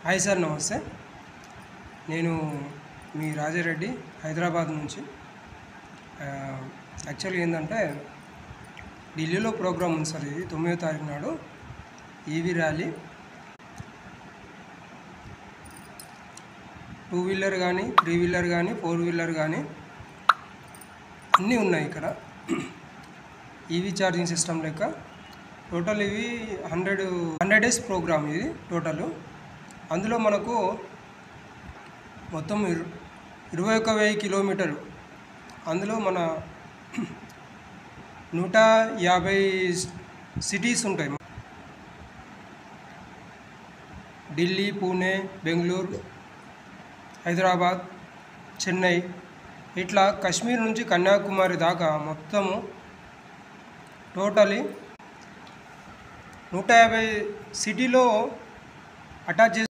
Hi sir, నమస్తే. నేను మీ రాజారెడ్డి, హైదరాబాద్ నుంచి. యాక్చువల్గా ఏంటంటే ఢిల్లీలో ప్రోగ్రామ్ ఉంది సార్. ఇది 9వ తారీఖు నాడు ఈవీ ర్యాలీ. 2 వీలర్ కానీ, 3 వీలర్ కానీ, 4 వీలర్ కానీ అన్నీ ఉన్నాయి ఇక్కడ. ఈవీ ఛార్జింగ్ సిస్టమ్ లెక్క టోటల్ ఇవి 100 డేస్ ప్రోగ్రామ్ ఇది టోటల్. అందులో మనకు మొత్తం 21,000 కిలోమీటర్లు. అందులో మన 150 సిటీస్ ఉంటాయి. ఢిల్లీ, పూణే, బెంగళూరు, హైదరాబాద్, చెన్నై, ఇట్లా కాశ్మీర్ నుంచి కన్యాకుమారి దాకా మొత్తము టోటలీ 150 సిటీలో అటాచ్ చేసి